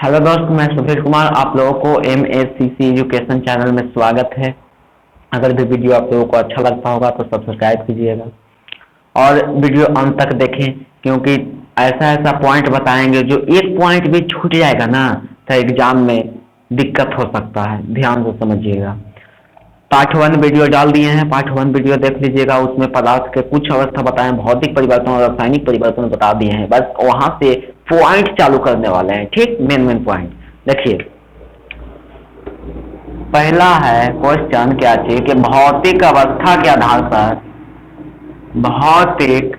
Hello दोस्त, मैं सुधीर कुमार। आप लोगों को MACC एजुकेशन चैनल में स्वागत है। अगर भी वीडियो आप लोगों को अच्छा लगता होगा तो सब्सक्राइब कीजिएगा और वीडियो अंत तक देखें, क्योंकि ऐसा ऐसा पॉइंट बताएंगे जो एक पॉइंट भी छूट जाएगा ना तो एग्जाम में दिक्कत हो सकता है। ध्यान से समझिएगा। पार्ट 1 वीडियो डाल दिए हैं, पार्ट 1 वीडियो देख लीजिएगा। उसमें पदार्थ के कुछ अवस्था बताएं, भौतिक परिवर्तन और रासायनिक परिवर्तन बता दिए हैं। बस वहां से पॉइंट चालू करने वाले हैं। ठीक, मेन पॉइंट देखिए। पहला है क्वेश्चन क्या चाहिए कि भौतिक अवस्था के आधार पर, भौतिक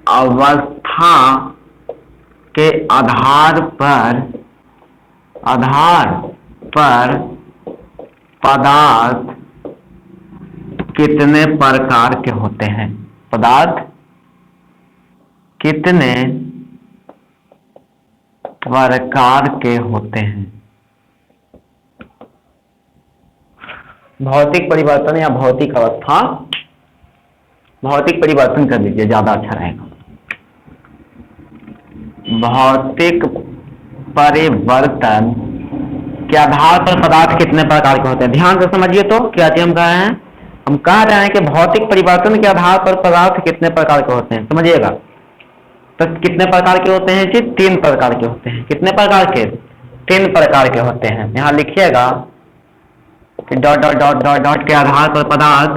अवस्था के आधार पर पदार्थ कितने प्रकार के होते हैं? पदार्थ कितने प्रकार के होते हैं? भौतिक परिवर्तन या भौतिक अवस्था, भौतिक परिवर्तन कर लीजिए, ज्यादा अच्छा रहेगा। भौतिक परिवर्तन के आधार पर पदार्थ कितने प्रकार के होते हैं? ध्यान से समझिए। तो क्या हम कह रहे हैं? हम कह रहे हैं कि भौतिक परिवर्तन के आधार पर पदार्थ कितने प्रकार के होते हैं, समझिएगा। तो कितने प्रकार के होते हैं जी? 3 प्रकार के होते हैं। कितने प्रकार के? 3 प्रकार के होते हैं। यहां लिखिएगा कि dot dot dot dot dot के आधार पर पदार्थ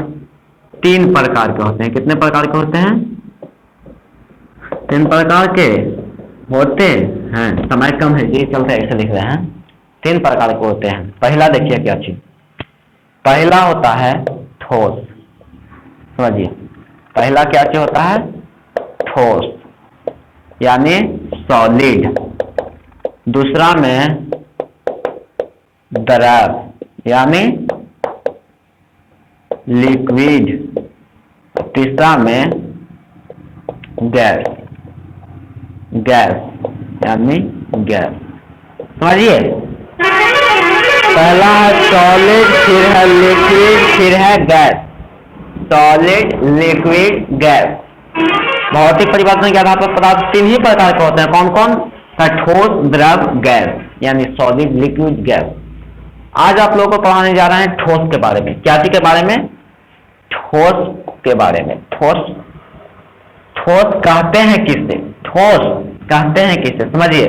3 प्रकार के होते हैं। कितने प्रकार के होते हैं? 3 प्रकार के होते हैं। समय कम है जी, चलते ऐसे लिख रहे हैं। 3 प्रकार के होते हैं। पहला देखिए क्या चीज। पहला होता है ठोस। समझिए, पहला क्या चीज होता है? ठोस यानी सॉलिड। दूसरा में द्रव यानी लिक्विड। तीसरा में गैस, गैस यानी गैस। समझिए, पहला है सॉलिड, फिर है लिक्विड, फिर है गैस। Solid, liquid, gas. भौतिक परिवर्तन के आधार पर पदार्थ 3 ही प्रकार के होते हैं। कौन कौन? ठोस, द्रव, गैस यानी सॉलिड, लिक्विड, गैस। आज आप लोगों को पढ़ाने जा रहे हैं ठोस के बारे में। क्या चीज के बारे में? ठोस के बारे में। ठोस, ठोस कहते हैं किसे? ठोस कहते हैं किसे? समझिए,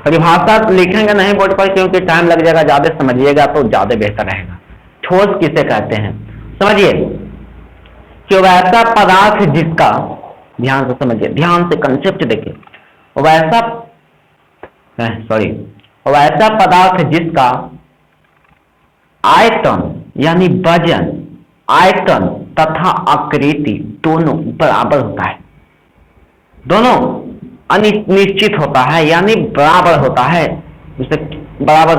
परिभाषा लिखेंगे नहीं बोर्ड पर, क्योंकि टाइम लग जाएगा। ज्यादा समझिएगा तो ज्यादा बेहतर रहेगा। ठोस किसे कहते हैं? समझिए कि वैसा पदार्थ जिसका, ध्यान से समझिए, ध्यान से कंसेप्ट देखिए। वैसा पदार्थ जिसका आयतन यानी वजन, आयतन तथा आकृति दोनों बराबर होता है। दोनों अनिश्चित होता है यानी बराबर होता है। उसे बराबर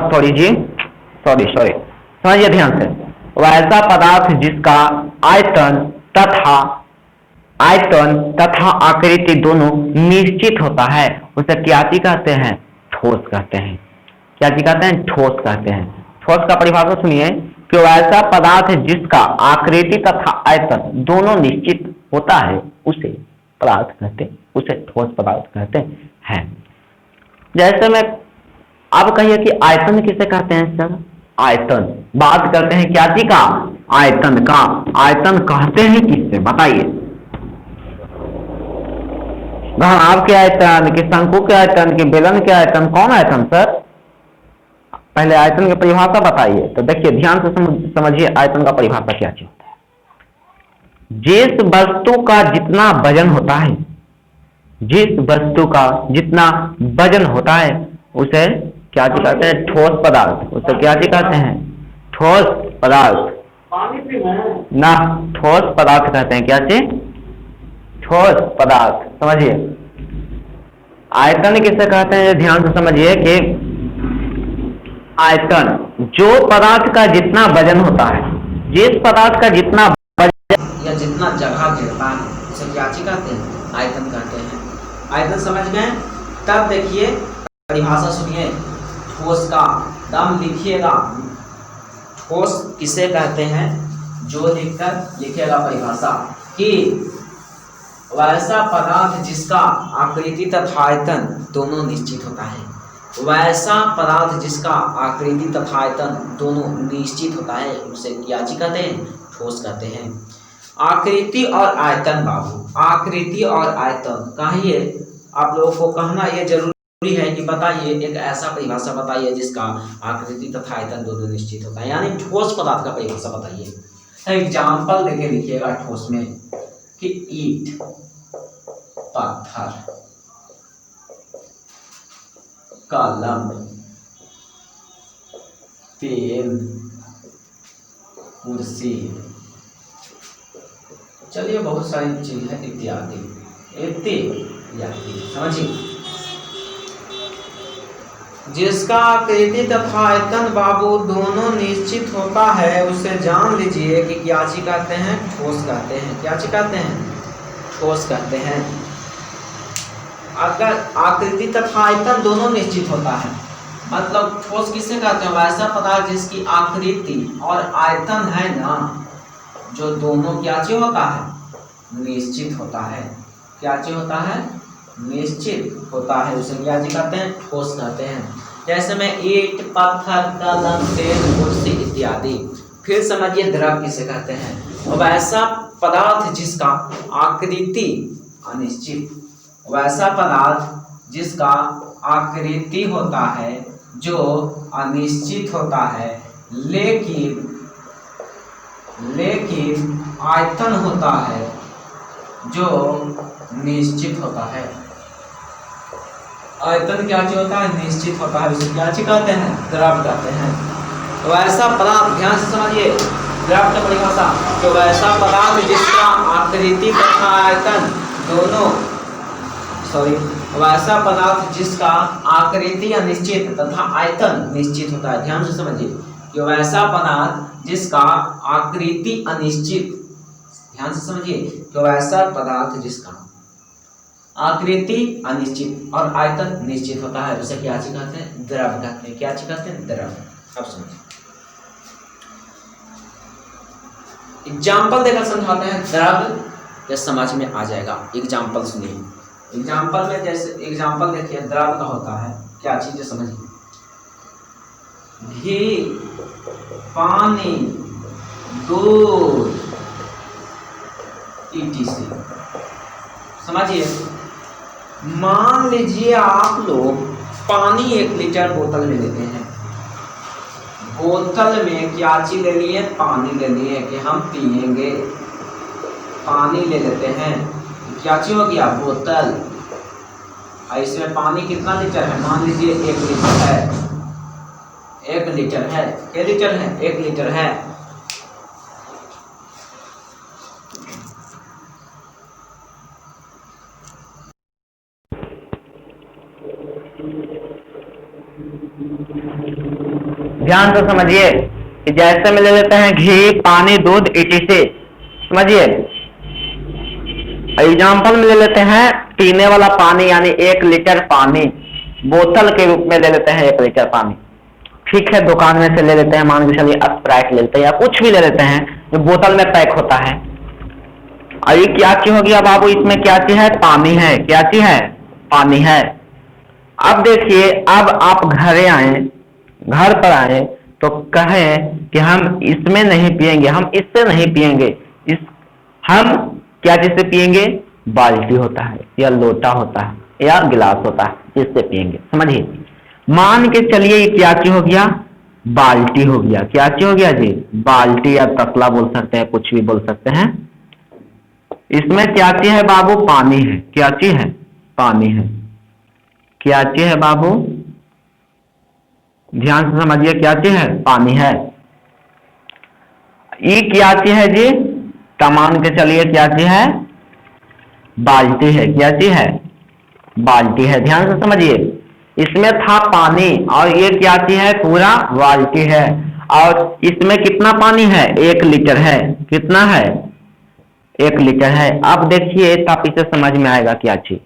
समझिए ध्यान से। वैसा पदार्थ जिसका आयतन तथा आकृति दोनों निश्चित होता है, उसे क्या चीज कहते हैं? ठोस कहते हैं। क्या चीज कहते हैं? ठोस कहते हैं। ठोस का परिभाषा सुनिए कि वैसा पदार्थ जिसका आकृति तथा आयतन दोनों निश्चित होता है उसे पदार्थ कहते हैं, उसे ठोस पदार्थ कहते हैं। जैसे मैं, अब कहिए कि आयतन किसे कहते हैं सर? आयतन बात करते हैं क्या चीज का? आयतन का। आयतन कहते हैं किससे बताइए? आपके आयतन कि शंकु के आयतन कि बेलन के आयतन? कौन आयतन सर? पहले आयतन की परिभाषा बताइए। तो देखिए, ध्यान से समझिए आयतन का परिभाषा क्या चीज होता है। जिस वस्तु का जितना वजन होता है, जिस वस्तु का जितना वजन होता है उसे क्या चीज कहते हैं? ठोस पदार्थ। उसे क्या चीज कहते हैं? ठोस पदार्थ ना, ठोस पदार्थ कहते हैं। क्या चीज? ठोस पदार्थ। समझिए, आयतन किसे कहते हैं? ध्यान से समझिए कि आयतन जो पदार्थ का जितना वजन होता है, जिस पदार्थ का जितना वजन या जितना जगह घेरता है, उसे क्या चीज कहते हैं? आयतन कहते हैं। आयतन समझ गए? तब देखिए परिभाषा सुनिए ठोस का। दम लिखिएगा, ठोस किसे कहते हैं? जो लिखकर लिखेगा परिभाषा कि वैसा पदार्थ जिसका आकृति तथा आयतन दोनों निश्चित होता है। वैसा पदार्थ जिसका आकृति तथा आयतन दोनों निश्चित होता है उसे क्या चीज कहते हैं, ठोस कहते हैं। आकृति और आयतन बाबू, आकृति और आयतन कहिए, आप लोगों को कहना यह जरूरी है कि बताइए एक ऐसा परिभाषा बताइए जिसका आकृति तथा आयतन दोनों निश्चित होता है, यानी ठोस पदार्थ का परिभाषा बताइए। एग्जाम्पल देके लिखिएगा ठोस में कि ईंट, पत्थर, कलम, पेन, कुर्सी, चलिए बहुत सारी चीज है, इत्यादि इत्यादि, समझिए। जिसका आकृति तथा आयतन बाबू दोनों निश्चित होता है उसे जान लीजिए कि क्या चीज कहते हैं, ठोस कहते हैं। क्या चीज कहते हैं, ठोस कहते हैं। अगर आकृति तथा आयतन दोनों निश्चित होता है मतलब ठोस किसे कहते हैं, वैसा पदार्थ जिसकी आकृति और आयतन है ना, जो दोनों क्या चीज होता है, निश्चित होता है। क्या चीज होता है, निश्चित होता है, उसे क्या चीज कहते हैं, ठोस कहते हैं। जैसे में ईंट, पत्थर, कलम, पेन, कुर्सी इत्यादि। फिर समझिए द्रव किसे कहते हैं, वैसा पदार्थ जिसका आकृति अनिश्चित, वैसा पदार्थ जिसका आकृति होता है जो अनिश्चित होता है लेकिन आयतन होता है जो निश्चित होता है। आयतन क्या चीज होता है, निश्चित होता है, उसे क्या चीज कहते हैं, द्रव कहते हैं। तो ऐसा पदार्थ, ध्यान से समझिए द्रव की परिभाषा, तो वैसा पदार्थ जिसका आकृति तथा आयतन दोनों, वैसा पदार्थ जिसका आकृति अनिश्चित तथा आयतन निश्चित होता है। ध्यान से समझिए कि वैसा पदार्थ जिसका आकृति अनिश्चित, ध्यान से समझिए कि वैसा पदार्थ जिसका आकृति अनिश्चित और आयतन निश्चित होता है उसे क्या चीज कहते हैं, द्रव कहते हैं। क्या चीज कहते हैं, द्रव। अब समझिए एग्जाम्पल देकर समझाते हैं, द्रव ये समझ में आ जाएगा। एग्जाम्पल सुनिए, एग्जाम्पल में जैसे एग्जाम्पल देखिए द्रव का होता है, क्या चीज है समझिए, घी, पानी, दूध etc। समझिए, मान लीजिए आप लोग पानी 1 लीटर बोतल में लेते हैं, बोतल में क्या चीज ले लिए, पानी ले लिए कि हम पिएंगे, पानी ले लेते हैं, क्या चीज हो गया, बोतल। इसमें पानी कितना लीटर है, मान लीजिए 1 लीटर है, 1 लीटर है, क्या लीटर है, 1 लीटर है। ध्यान से समझिए कि जैसे में ले लेते हैं घी, पानी, दूध etc। समझिए एग्जाम्पल में ले लेते हैं पीने वाला पानी, यानी 1 लीटर पानी बोतल के रूप में ले लेते हैं, 1 लीटर पानी। ठीक है, दुकान में से ले लेते हैं, मान के चलिए स्प्राइट ले लेते हैं या कुछ भी ले लेते हैं जो बोतल में पैक होता है। और ये क्या चीज हो गया बाबू, इसमें क्या चीज है, पानी है। क्या चीज है, पानी है। अब देखिए, अब आप घर पर आए तो कहें कि हम इसमें नहीं पिएंगे, हम इससे नहीं पिएंगे, हम क्या चीज से पिएंगे, बाल्टी होता है या लोटा होता है या गिलास होता है, इससे पिएंगे। समझिए, मान के चलिए ये क्या चीज हो गया, बाल्टी हो गया। क्या चीज हो गया जी, बाल्टी या तसला बोल सकते हैं, कुछ भी बोल सकते हैं। इसमें क्या चीज है बाबू, पानी है। क्या चीज है, पानी है। क्या चीज है बाबू, ध्यान से समझिए, क्या चीज है, पानी है। ये क्या चीज है जी, मान के चलिए क्या चीज है, बाल्टी है। क्या चीज है, बाल्टी है। ध्यान से समझिए, इसमें था पानी और ये क्या चीज है, पूरा बाल्टी है। और इसमें कितना पानी है, 1 लीटर है। कितना है, 1 लीटर है। अब देखिए तब इसे समझ में आएगा क्या चीज।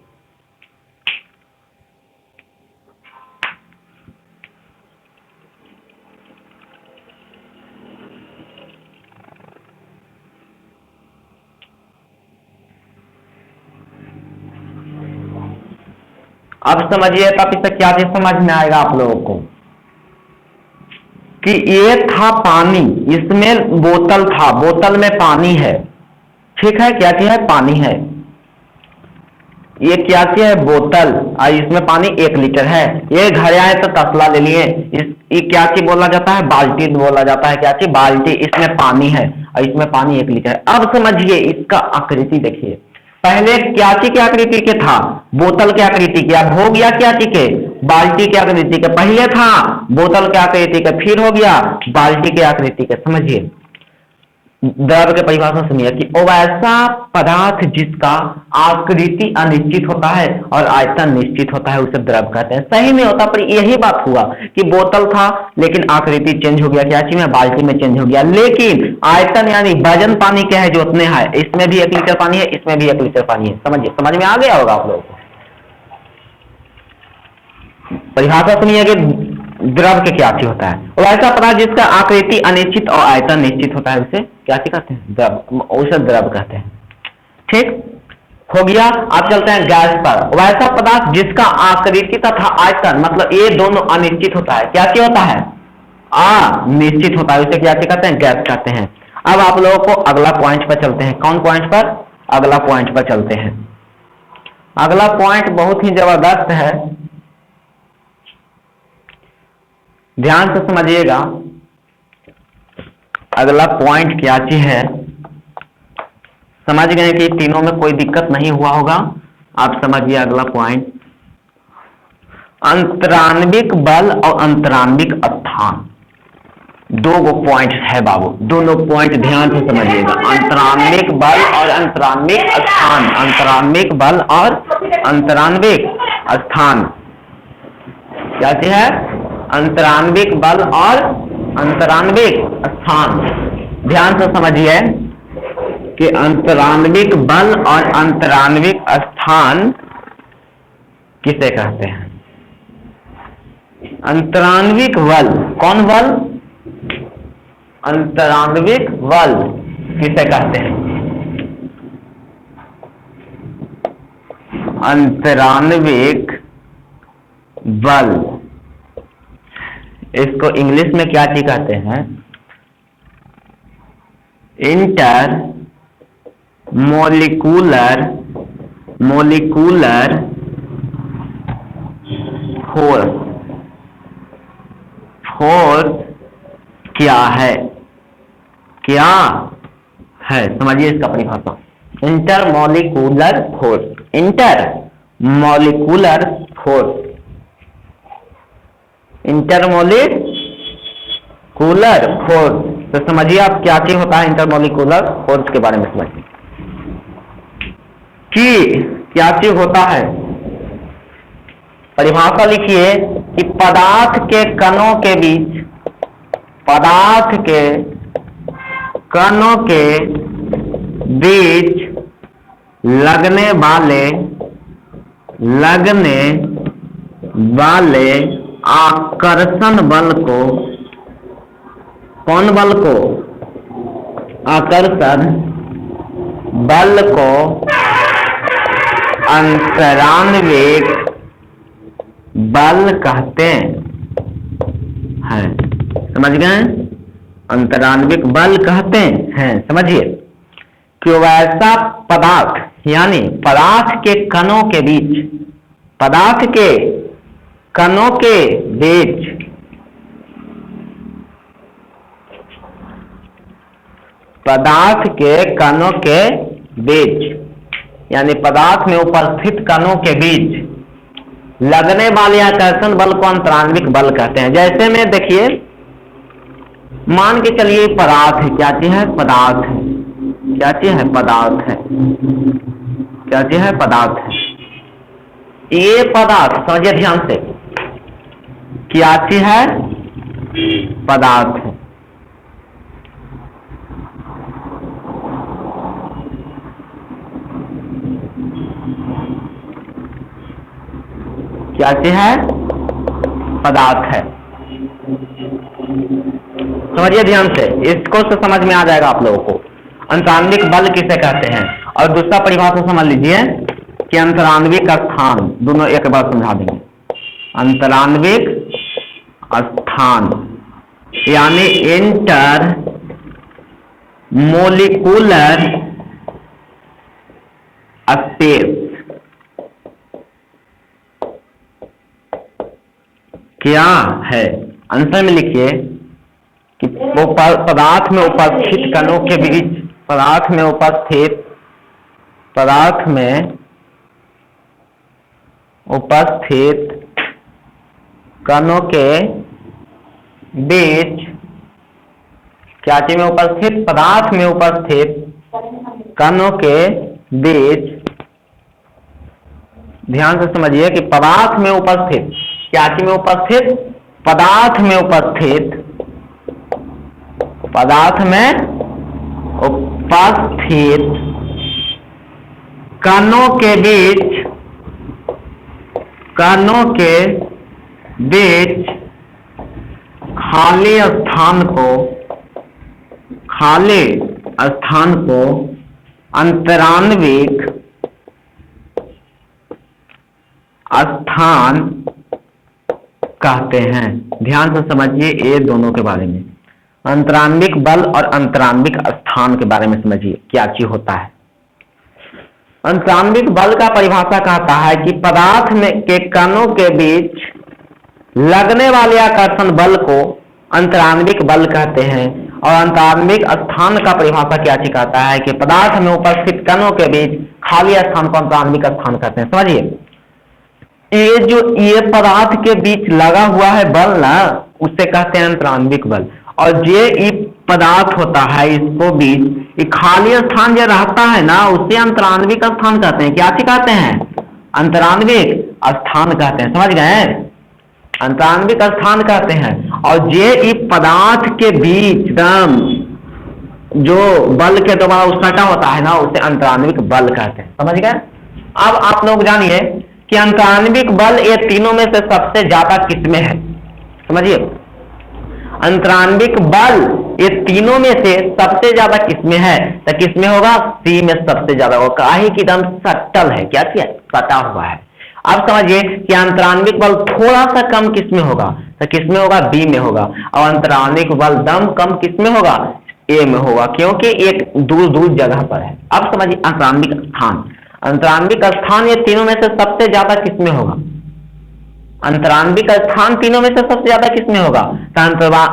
अब समझिए, तब इससे क्या चीज समझ में आएगा आप लोगों को कि ये था पानी, इसमें बोतल था, बोतल में पानी है, ठीक है, क्या चीज है, पानी है। ये क्या चीज है, बोतल, और इसमें पानी 1 लीटर है। ये घर आए तो तसला ले लिए, ये क्या चीज बोला जाता है, बाल्टी बोला जाता है, क्या चीज, बाल्टी, इसमें पानी है और इसमें पानी 1 लीटर है। अब समझिए इसका आकृति देखिए, पहले क्या चीज की आकृति के था, बोतल की आकृति के, अब हो गया क्या चीज के, बाल्टी की आकृति के। पहले था बोतल की आकृति के, फिर हो गया बाल्टी की आकृति के। समझिए द्रव के परिभाषा सुनिए कि वो ऐसा पदार्थ जिसका आकृति अनिश्चित होता है और आयतन निश्चित होता है उसे द्रव कहते हैं। सही में होता, पर यही बात हुआ कि बोतल था लेकिन आकृति चेंज हो गया, क्या चीज में, बाल्टी में चेंज हो गया, लेकिन आयतन यानी वजन पानी क्या है, जो उतने है, इसमें भी 1 लीटर पानी है, इसमें भी 1 लीटर पानी है। समझिए, समझ में आ गया होगा आप लोगों को। परिभाषा सुनिए कि द्रव के क्या चीज होता है, और ऐसा पदार्थ जिसका आकृति अनिश्चित और आयतन निश्चित होता है उसे क्या चीज कहते हैं, द्रव, उसे द्रव कहते हैं। ठीक हो गया। अब चलते हैं गैस पर। वैसा पदार्थ जिसका आकृति तथा आयतन, मतलब ये दोनों अनिश्चित होता है, क्या चीज होता है, निश्चित होता है, उसे क्या चीज कहते हैं, गैस कहते हैं। अब आप लोगों को अगला पॉइंट पर चलते हैं। कौन पॉइंट पर, अगला पॉइंट पर चलते हैं। अगला पॉइंट बहुत ही जबरदस्त है, ध्यान से समझिएगा। अगला पॉइंट क्या चीज है, समझ गए कि तीनों में कोई दिक्कत नहीं हुआ होगा। आप समझिए अगला पॉइंट, अंतराण्विक बल और अंतराण्विक स्थान। 2 पॉइंट है बाबू, दोनों पॉइंट ध्यान से समझिएगा। अंतराण्विक बल और अंतराण्विक स्थान, अंतराण्विक बल और अंतराण्विक स्थान क्या चीज है, अंतराण्विक बल और अंतराण्विक स्थान। ध्यान से समझिए कि अंतराण्विक बल और अंतराण्विक स्थान किसे कहते हैं। अंतराण्विक बल, कौन बल, अंतराण्विक बल किसे कहते हैं, अंतराण्विक बल, इसको इंग्लिश में क्या चीज कहते हैं, इंटर मोलिकुलर फोर्स। फोर्स क्या है, क्या है, समझिए इसका परिभाषा। Inter molecular force, inter molecular force, intermolecular force. तो समझिए आप क्या चीज होता है इंटरमोलिकुलर फोर्स के बारे में समझिए कि क्या चीज होता है। परिभाषा लिखिए कि पदार्थ के कणों के बीच, पदार्थ के कणों के बीच लगने वाले आकर्षण बल को, कौन बल को, आकर्षण बल को अंतराण्विक बल कहते हैं। समझ गए, अंतराण्विक बल कहते हैं। समझिए कि वैसा पदार्थ यानी पदार्थ के कणों के बीच, पदार्थ के कणों के बीच पदार्थ के कणों के बीच यानी पदार्थ में उपस्थित कणों के बीच लगने वाले आकर्षण बल को अंतराण्विक बल कहते हैं। जैसे में देखिए, मान के चलिए पदार्थ है, क्या चीज है, पदार्थ है, क्या चीज है, पदार्थ है, क्या चीज है, पदार्थ है। ये पदार्थ समझिए ध्यान से, क्या चीज है, पदार्थ है। क्या चीज है, पदार्थ है। समझिए ध्यान से, इसको तो समझ में आ जाएगा आप लोगों को। अंतराण्विक बल किसे कहते हैं, और दूसरा परिभाषा समझ लीजिए कि अंतरान्विक स्थान, दोनों एक बार समझा देंगे। अंतरान्विक स्थान यानी इंटर मोलिकुलर स्पेस क्या है? आंसर में लिखिए कि वो पदार्थ में उपस्थित कणों के बीच, पदार्थ में उपस्थित कणों के बीच, क्या चीज में उपस्थित? पदार्थ में उपस्थित कणों के बीच, ध्यान से समझिए कि पदार्थ में उपस्थित, क्या चीज में उपस्थित? पदार्थ में उपस्थित कणों के बीच खाली स्थान को अंतरान्विक स्थान कहते हैं। ध्यान से समझिए ये दोनों के बारे में, अंतरान्विक बल और अंतरान्विक स्थान के बारे में समझिए क्या चीज होता है। अंतरान्विक बल का परिभाषा कहता है कि पदार्थ में के कणों के बीच लगने वाले आकर्षण बल को अंतरान्विक बल कहते हैं। और अंतरान्विक स्थान का परिभाषा क्या चीज कहता है कि पदार्थ में उपस्थित कणों के बीच खाली स्थान को अंतरान्विक स्थान कहते हैं। समझिए, ये पदार्थ के बीच लगा हुआ है बल ना, उससे कहते हैं अंतरान्विक बल। और ये पदार्थ होता है, इसको बीच ये खाली स्थान जो रहता है ना, उसे अंतरान्विक स्थान कहते हैं। क्या चीज कहते हैं? अंतरान्विक स्थान कहते हैं। समझ गए? अंतरान्विक स्थान कहते हैं। और ये पदार्थ के बीच दम जो बल के द्वारा उसका होता है ना, उसे अंतरान्विक बल कहते हैं। समझ गए? अब आप लोग जानिए कि अंतरान्विक बल ये तीनों में से सबसे ज्यादा किसमें है। समझिए, अंतरान्विक बल ये तीनों में से सबसे ज्यादा किसमें है? तो किसमें होगा? सी में सबसे ज्यादा होगा। काहे की दम सटल है, क्या किया? सटा हुआ है। अब समझिए कि अंतरान्विक बल थोड़ा सा कम किसमें होगा? तो किसमें होगा? बी में होगा। और अंतरान्विक बल दम कम किसमें होगा? ए में होगा, क्योंकि एक दूर दूर जगह पर है। अब समझिए अंतरान्विक स्थान, अंतरान्विक स्थान ये तीनों में से सबसे ज्यादा किसमें होगा? अंतरान्विक स्थान तीनों में से सबसे ज्यादा किसमें होगा? तो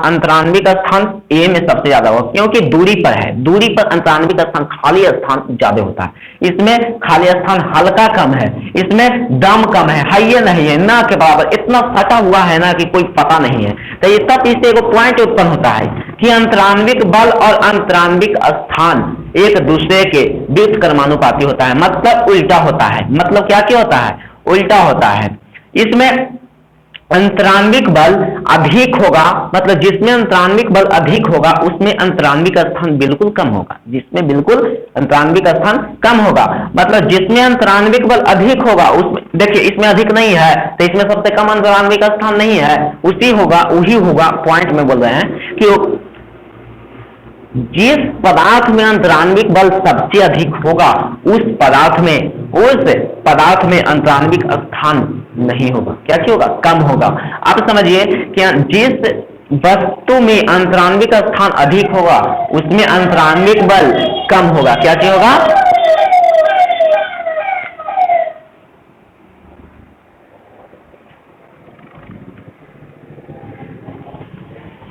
अंतरान्विक स्थान ए में सबसे ज्यादा होगा, क्योंकि दूरी पर है। दूरी पर अंतरान्विक स्थान, खाली स्थान ज्यादा होता है। इसमें खाली स्थान हल्का कम है, इसमें दम कम है ये नहीं है, ना के बराबर, इतना फटा हुआ है ना कि कोई पता नहीं है। तो ये तब इससे एक पॉइंट उत्पन्न होता है कि अंतरान्विक बल और अंतरान्विक स्थान एक दूसरे के व्युत्क्रमानुपाती होता है, मतलब उल्टा होता है। मतलब क्या होता है? उल्टा होता है। इसमें अंतरान्विक बल अधिक होगा, मतलब जिसमें अंतरान्विक बल अधिक होगा उसमें अंतरान्विक स्थान बिल्कुल कम होगा। जिसमें बिल्कुल अंतरान्विक स्थान कम होगा, मतलब जिसमें अंतरान्विक बल अधिक होगा उसमें, देखिए इसमें अधिक नहीं है तो इसमें सबसे कम अंतरान्विक स्थान नहीं है, वही होगा। पॉइंट में बोल रहे हैं कि जिस पदार्थ में अंतरान्विक बल सबसे अधिक होगा उस पदार्थ में अंतरान्विक स्थान नहीं होगा। क्या होगा? कम होगा। अब समझिए कि जिस वस्तु में अंतरान्विक स्थान अधिक होगा उसमें अंतरान्विक बल कम होगा। क्या होगा?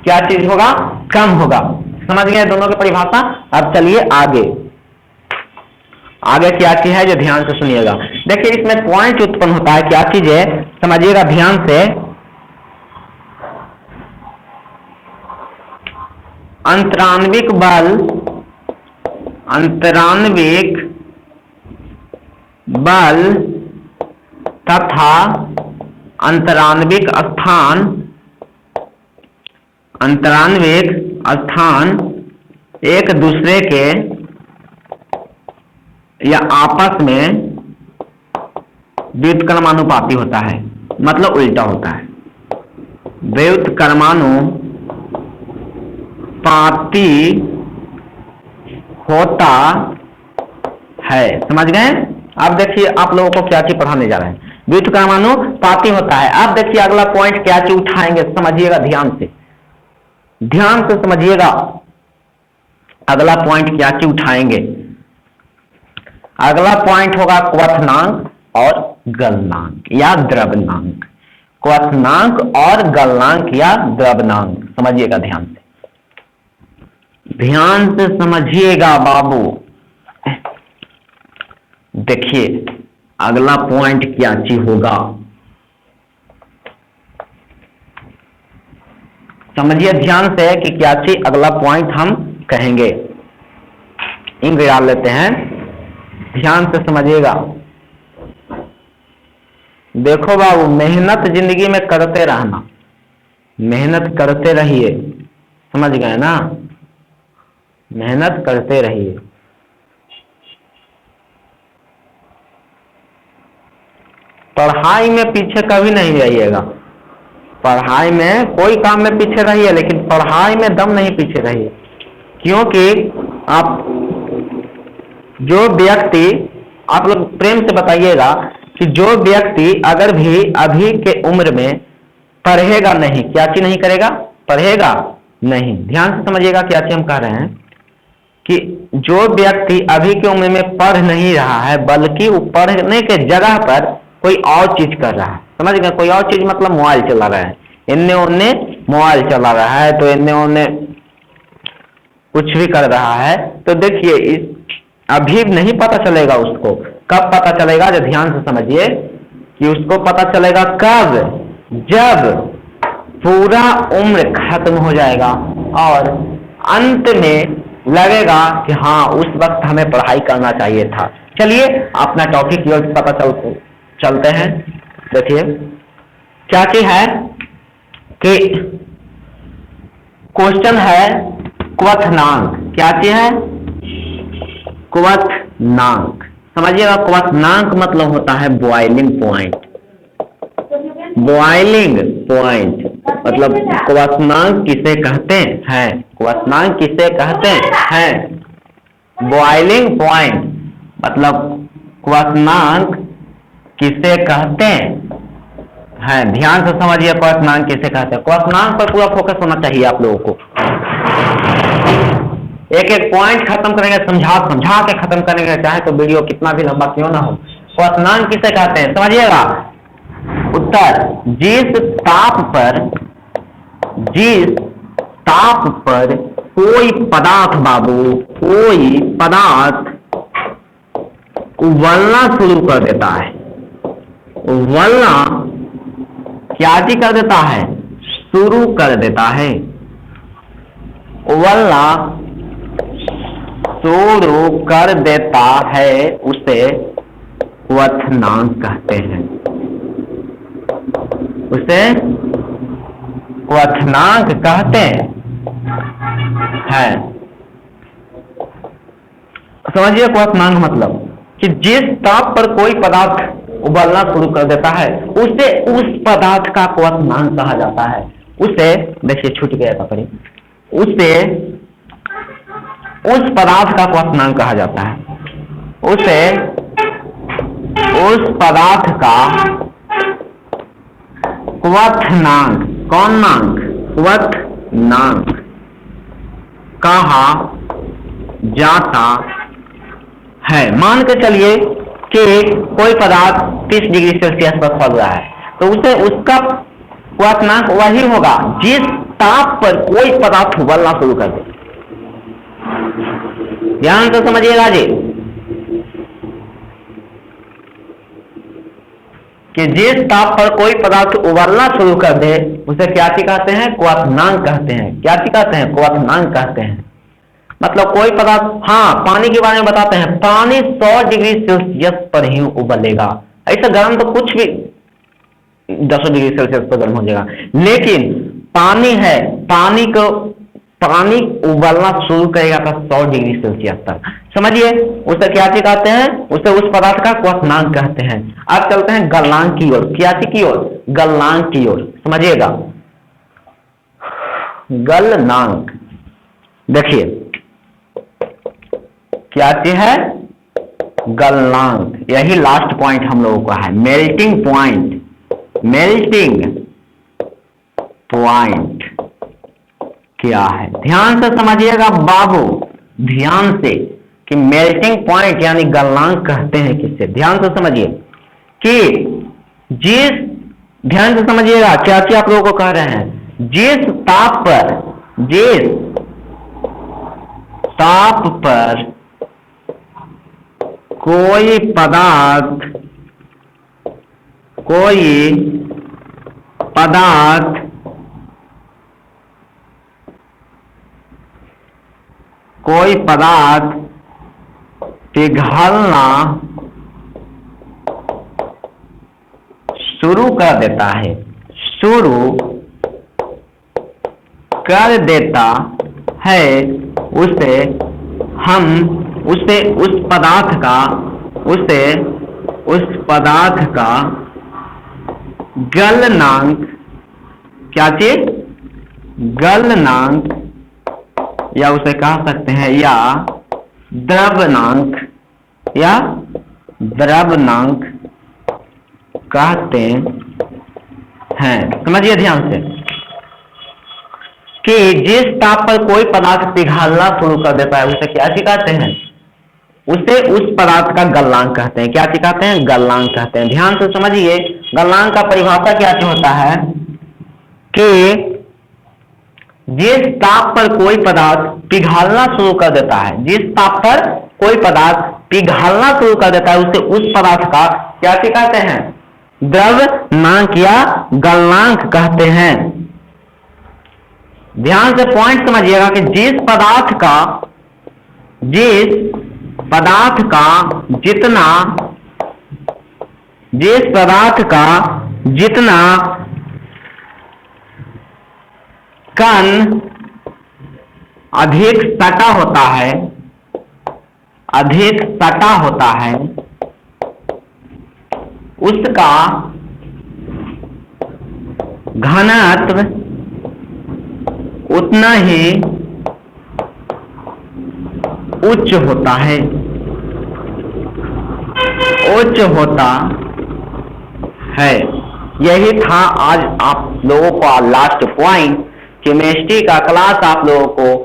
क्या चीज होगा? कम होगा। समझ गए दोनों की परिभाषा? अब चलिए आगे क्या चीज है जो ध्यान से सुनिएगा। देखिए इसमें पॉइंट उत्पन्न होता है, क्या चीज है समझिएगा ध्यान से। अंतरान्विक बल तथा अंतरान्विक स्थान एक दूसरे के या आपस में व्युत्क्रमानुपाती होता है, मतलब उल्टा होता है। व्युत्क्रमानुपाती होता है। समझ गए? अब देखिए आप लोगों को क्या चीज पढ़ाने जा रहे हैं, व्युत्क्रमानुपाती होता है। अब देखिए अगला पॉइंट क्या चीज उठाएंगे, समझिएगा ध्यान से समझिएगा। अगला पॉइंट क्या चीज उठाएंगे, अगला पॉइंट होगा क्वथनांक और गलनांक या द्रव्यनांक। क्वथनांक और गलनांक या द्रव्यनांक, समझिएगा ध्यान से समझिएगा बाबू। देखिए अगला पॉइंट क्या चीज होगा, समझिए ध्यान से कि क्या चीज अगला पॉइंट हम कहेंगे। इंग डाल लेते हैं, ध्यान से समझिएगा। देखो बाबू, मेहनत जिंदगी में करते रहना, मेहनत करते रहिए, समझ गए ना, मेहनत करते रहिए। पढ़ाई में पीछे कभी नहीं रहिएगा, पढ़ाई में कोई काम में पीछे रहिए लेकिन पढ़ाई में दम नहीं पीछे रहिए। क्योंकि आप जो व्यक्ति, आप लोग प्रेम से बताइएगा कि जो व्यक्ति अगर भी अभी के उम्र में पढ़ेगा नहीं, क्या चीज नहीं करेगा, पढ़ेगा नहीं। ध्यान से समझिएगा क्या चीज हम कह रहे हैं कि जो व्यक्ति अभी के उम्र में पढ़ नहीं रहा है बल्कि वो पढ़ने के जगह पर कोई और चीज कर रहा है, समझ गए, कोई और चीज मतलब मोबाइल चला रहा है, इन्ने उन्ने मोबाइल चला रहा है, तो इन्ने उन्ने कुछ भी कर रहा है, तो देखिए अभी नहीं पता चलेगा उसको, कब पता चलेगा, जो ध्यान से समझिए कि उसको पता चलेगा कब, जब पूरा उम्र खत्म हो जाएगा और अंत में लगेगा कि हाँ उस वक्त हमें पढ़ाई करना चाहिए था। चलिए अपना टॉपिक की ओर पता चलते हैं। देखिए क्या चीज है कि क्वेश्चन है क्वथनांक, क्या चीज है, क्वथनांक। समझिएगा क्वथनांक मतलब होता है बॉइलिंग पॉइंट, बॉइलिंग पॉइंट मतलब क्वथनांक किसे कहते हैं, क्वथनांक किसे कहते हैं, बॉइलिंग पॉइंट मतलब क्वथनांक किसे कहते हैं। ध्यान से समझिए क्वथनांक किसे कहते हैं, क्वथनांक पर पूरा फोकस होना चाहिए आप लोगों को। एक एक पॉइंट खत्म करेंगे, समझा के खत्म करेंगे, चाहे तो वीडियो कितना भी लंबा क्यों ना हो। क्वथनांक किसे कहते हैं समझिएगा। उत्तर, जिस ताप पर कोई पदार्थ बाबू, कोई पदार्थ उबलना शुरू कर देता है, उबलना क्या चीज कर देता है, शुरू कर देता है, उबलना शुरू कर देता है, उसे क्वथनांक कहते हैं, उसे क्वथनांक कहते हैं। समझिए क्वथनांक मतलब कि जिस ताप पर कोई पदार्थ उबलना शुरू कर देता है उसे उस पदार्थ का क्वथनांक कहा जाता है। उसे देखिए छूट गया था परी, उसे उस पदार्थ का क्वथनांक कहा जाता है, उसे उस पदार्थ का क्वथनांक, कौन नांक, क्वथनांक कहा जाता है। मान के चलिए कि कोई पदार्थ 30 डिग्री सेल्सियस पर खौल रहा है तो उसे उसका क्वथनांक वही होगा जिस ताप पर कोई पदार्थ उबलना शुरू कर दे। ध्यान से समझिएगा जी कि जिस ताप पर कोई पदार्थ उबलना शुरू कर दे उसे क्या चीज कहते हैं, क्वथनांक कहते हैं। क्या चीज कहते हैं, क्वथनांक कहते हैं। मतलब कोई पदार्थ, हाँ पानी के बारे में बताते हैं, पानी 100 डिग्री सेल्सियस पर ही उबलेगा, ऐसा गर्म तो कुछ भी 10 डिग्री सेल्सियस पर गर्म हो जाएगा, लेकिन पानी है, पानी उबलना शुरू करेगा तो 100 डिग्री सेल्सियस तक। समझिए उसे क्या चीज कहते हैं, उसे उस पदार्थ का क्वथनांक कहते हैं। अब चलते हैं गलनांक की ओर। क्या चीज की ओर, गलनांक की ओर। समझिएगा गलनांक, देखिए क्या चीज है, गलनांक, यही लास्ट पॉइंट हम लोगों का है, मेल्टिंग पॉइंट। मेल्टिंग पॉइंट क्या है, ध्यान से समझिएगा बाबू, ध्यान से, कि मेल्टिंग पॉइंट यानी गलनांक कहते हैं किससे, ध्यान से समझिए कि जिस, ध्यान से समझिएगा क्या क्या आप लोगों को कह रहे हैं, जिस ताप पर कोई पदार्थ पिघलना शुरू कर देता है, उस पदार्थ का गलनांक, क्या चीज, गलनांक, या उसे कह सकते हैं या द्रवनांक कहते हैं। समझिए ध्यान से कि जिस ताप पर कोई पदार्थ पिघलना शुरू कर देता है उसे क्या कहते हैं, उसे उस पदार्थ का गलनांक कहते हैं। क्या कहते हैं, गलनांक कहते हैं। ध्यान से समझिए, गलनांक का परिभाषा क्या होता है कि जिस ताप पर कोई पदार्थ पिघलना शुरू कर देता है, जिस ताप पर कोई पदार्थ पिघलना शुरू कर देता है उसे उस पदार्थ का क्या कहते हैं, द्रवनांक या गलनांक कहते हैं। ध्यान से पॉइंट समझिएगा कि जिस पदार्थ का जितना कण अधिक सटा होता है उसका घनत्व उतना ही उच्च होता है, यही था आज आप लोगों का लास्ट पॉइंट। केमिस्ट्री का क्लास आप लोगों को,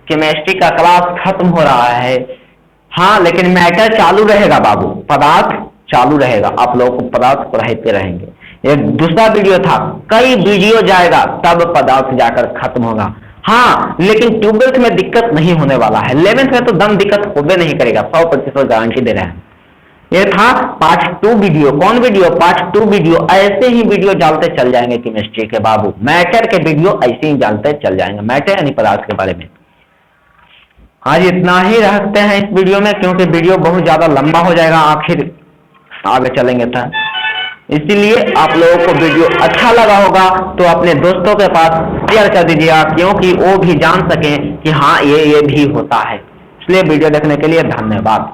केमिस्ट्री का क्लास खत्म हो रहा है। हाँ, लेकिन मैटर चालू रहेगा बाबू, पदार्थ चालू रहेगा, आप लोगों को पदार्थ पढ़ाते रहेंगे। ये दूसरा वीडियो था, कई वीडियो जाएगा तब पदार्थ जाकर खत्म होगा। हाँ, लेकिन 12th में दिक्कत नहीं होने वाला है, 11th में तो दम दिक्कत होबे नहीं करेगा, 100% गारंटी दे रहे हैं। ये था पार्ट 2 वीडियो। कौन वीडियो, पार्ट 2 वीडियो। ऐसे ही वीडियो डालते चल जाएंगे केमिस्ट्री के बाबू, मैटर के वीडियो ऐसे ही डालते चल जाएंगे, मैटर यानी पदार्थ के बारे में। आज इतना ही रखते हैं इस वीडियो में, क्योंकि वीडियो बहुत ज्यादा लंबा हो जाएगा, आखिर आगे चलेंगे था। इसीलिए आप लोगों को वीडियो अच्छा लगा होगा तो अपने दोस्तों के पास शेयर कर दीजिएगा, क्योंकि वो भी जान सकें कि हाँ ये भी होता है। इसलिए वीडियो देखने के लिए धन्यवाद।